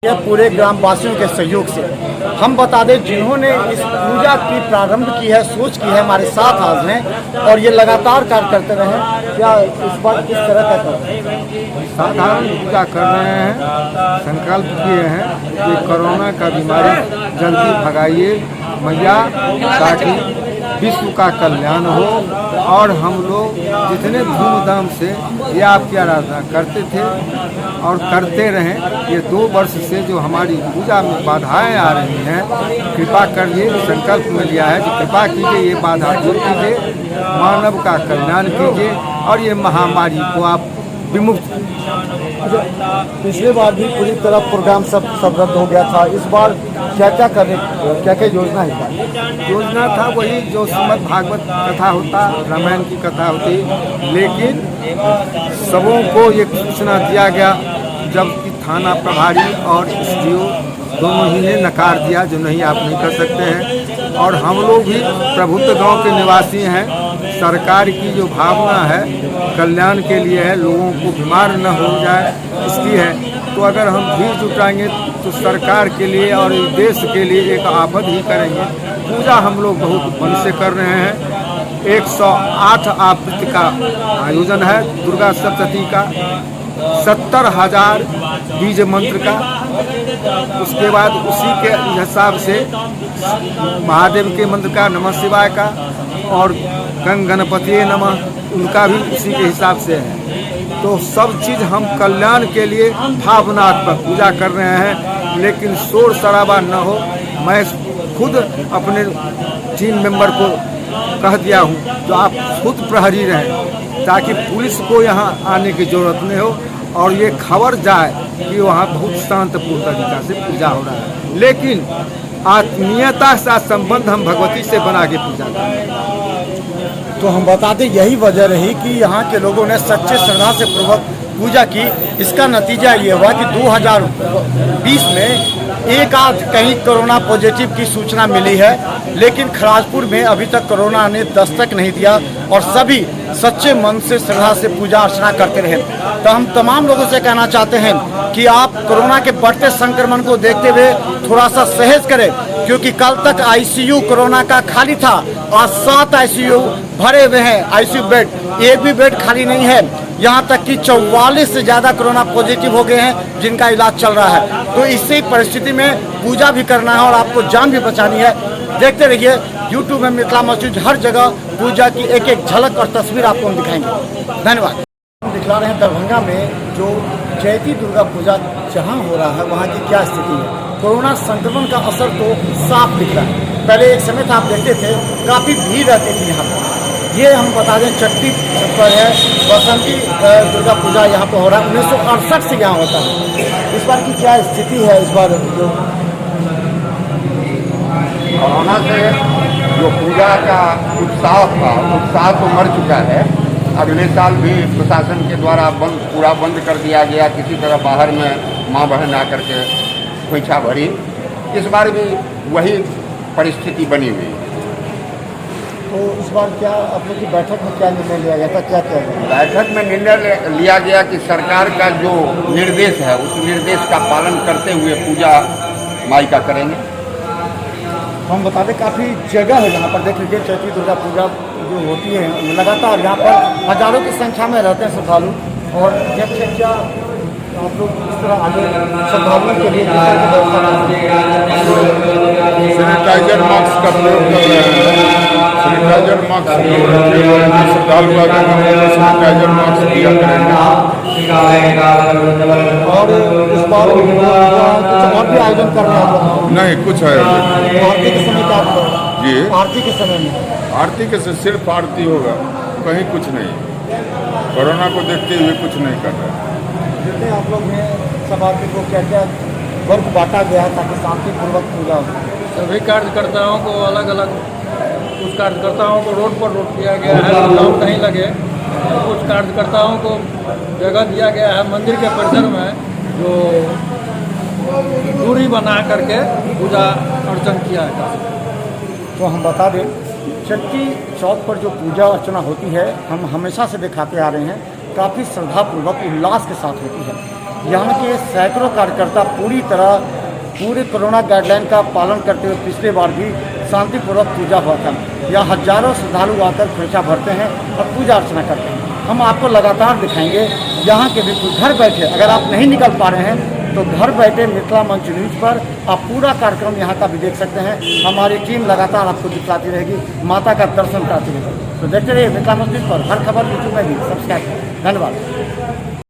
यह पूरे ग्रामवासियों के सहयोग से हम बता दें, जिन्होंने इस पूजा की प्रारंभ की है, सोच की है, हमारे साथ आज हैं और ये लगातार कार्य करते रहे। क्या इस बार किस तरह का साधारण पूजा कर रहे हैं, संकल्प किए हैं कि कोरोना का बीमारी जल्दी भगाइए मैया, ताकि विश्व का कल्याण हो। और हम लोग जितने धूमधाम से ये आपकी आराधना करते थे और करते रहें, ये 2 वर्ष से जो हमारी पूजा में बाधाएं आ रही हैं, कृपा करिए, संकल्प में लिया है कि कृपा कीजिए, ये बाधा दूर कीजिए, मानव का कल्याण कीजिए और ये महामारी को आप विमुक्त। पिछले बार भी पूरी तरह प्रोग्राम सब रद्द हो गया था। इस बार क्या क्या योजना है? योजना था वही जो श्रीमद् भागवत कथा होता, रामायण की कथा होती, लेकिन सबों को ये सूचना दिया गया, जबकि थाना प्रभारी और एसडीओ दोनों ही ने नकार दिया, जो नहीं आप नहीं कर सकते हैं। और हम लोग भी प्रभुत्व गांव के निवासी हैं, सरकार की जो भावना है कल्याण के लिए है, लोगों को बीमार न हो जाए इसलिए है। तो अगर हम भीड़ जुटाएंगे तो सरकार के लिए और इस देश के लिए एक आफत ही करेंगे। पूजा हम लोग बहुत मन से कर रहे हैं। 108 आवृत्ति का आयोजन है, दुर्गा सप्तशती का, 70,000 बीज मंत्र का, उसके बाद उसी के हिसाब से महादेव के मंत्र का, नमः शिवाय का, और गणपति नमः, उनका भी उसी के हिसाब से है। तो सब चीज़ हम कल्याण के लिए भावनात्मक पूजा कर रहे हैं, लेकिन शोर शराबा न हो। मैं खुद अपने टीम मेंबर को कह दिया हूँ, जो आप खुद प्रहरी रहें, ताकि पुलिस को यहाँ आने की ज़रूरत नहीं हो और ये खबर जाए कि वहाँ बहुत शांतपूर्ण तरीका से पूजा हो रहा है। लेकिन आत्मीयता के साथ संबंध हम भगवती से बना के पूजा करते हैं। तो हम बता दें, यही वजह रही कि यहाँ के लोगों ने सच्चे श्रद्धा से पूर्वक पूजा की। इसका नतीजा ये हुआ कि 2020 में एक आध कहीं कोरोना पॉजिटिव की सूचना मिली है, लेकिन खराजपुर में अभी तक कोरोना ने दस्तक नहीं दिया और सभी सच्चे मन से श्रद्धा से पूजा अर्चना करते रहे। तो हम तमाम लोगों से कहना चाहते हैं कि आप कोरोना के बढ़ते संक्रमण को देखते हुए थोड़ा सा सहेज करें, क्योंकि कल तक आईसीयू कोरोना का खाली था, आज 7 आईसीयू भरे हुए हैं। आईसीयू बेड, एक भी बेड खाली नहीं है। यहाँ तक कि 44 से ज़्यादा कोरोना पॉजिटिव हो गए हैं, जिनका इलाज चल रहा है। तो इसी परिस्थिति में पूजा भी करना है और आपको जान भी बचानी है। देखते रहिए यूट्यूब में मिथिला मस्जिद, हर जगह पूजा की एक एक झलक और तस्वीर आपको हम दिखाएंगे। धन्यवाद। हम दिखला रहे हैं दरभंगा में जो चैती दुर्गा पूजा जहाँ हो रहा है, वहाँ की क्या स्थिति है। कोरोना संक्रमण का असर तो साफ दिख रहा है। पहले एक समय था, आप देखते थे काफ़ी भीड़ रहती थी यहाँ पर। ये हम बता दें, चट्टी पर है, बसंती दुर्गा पूजा यहाँ पर हो रहा है। 1968 से यहाँ होता है। इस बार की क्या स्थिति है? इस बार जो कोरोना से जो पूजा का उत्साह था, उत्साह तो मर चुका है। अगले साल भी प्रशासन के द्वारा पूरा बंद कर दिया गया, किसी तरह बाहर में माँ बहन आकर के खोइछा भरी। इस बार भी वही परिस्थिति बनी हुई है। तो इस बार क्या आप लोग की बैठक में क्या निर्णय लिया गया था? क्या गया? बैठक में निर्णय लिया गया कि सरकार का जो निर्देश है, उस निर्देश का पालन करते हुए पूजा माई का करेंगे। हम बता दें, काफ़ी जगह है जहाँ पर देख लीजिए चैती दुर्गा पूजा जो होती है लगातार, यहाँ पर हजारों की संख्या में रहते हैं श्रद्धालु। और क्या आप लोग इस तरह आगे श्रद्धालुओं के लिए सैनिटाइजर मास्क का प्रयोग कर रहे हैं। सैनिटाइजर मास्क श्रद्धालु सैनिटाइजर मास्क दिया करेंगे। और इस बार कुछ और भी आयोजन कर रहे हैं? नहीं, कुछ आयोजन। आरती के समय क्या जी, आरती के समय में आरती के सिर्फ आरती होगा, कहीं कुछ नहीं। कोरोना को देखते हुए कुछ नहीं कर रहे हैं। जितने आप लोग हैं सब आरती को क्या क्या वर्ग बांटा गया है ताकि शांतिपूर्वक पूजा हो? सभी कार्यकर्ताओं को अलग अलग, कुछ कार्यकर्ताओं को रोड पर रोक दिया गया है, लॉकडाउन नहीं लगे। कुछ कार्यकर्ताओं को जगह दिया गया है मंदिर के परिसर में, जो दूरी बना करके पूजा अर्चन किया है। तो हम बता दें, चट्टी चौक पर जो पूजा अर्चना होती है, हम हमेशा से दिखाते आ रहे हैं, काफ़ी श्रद्धापूर्वक उल्लास के साथ होती है। यहाँ के सैकड़ों कार्यकर्ता पूरे कोरोना गाइडलाइन का पालन करते हुए पिछले बार भी शांतिपूर्वक पूजा हुआ था। यहाँ हजारों श्रद्धालु आकर खोइछा भरते हैं और पूजा अर्चना करते हैं। हम आपको लगातार दिखाएंगे यहाँ के बिल्कुल घर बैठे, अगर आप नहीं निकल पा रहे हैं तो घर बैठे मिथिला मंच न्यूज़ पर आप पूरा कार्यक्रम यहाँ का भी देख सकते हैं। हमारी टीम लगातार आपको दिखलाती रहेगी, माता का दर्शन कराती रहेगी। तो देखते रहिए मिथिला मंच न्यूज़ पर, हर खबर यूट्यूब में भी सब्सक्राइब करें। धन्यवाद।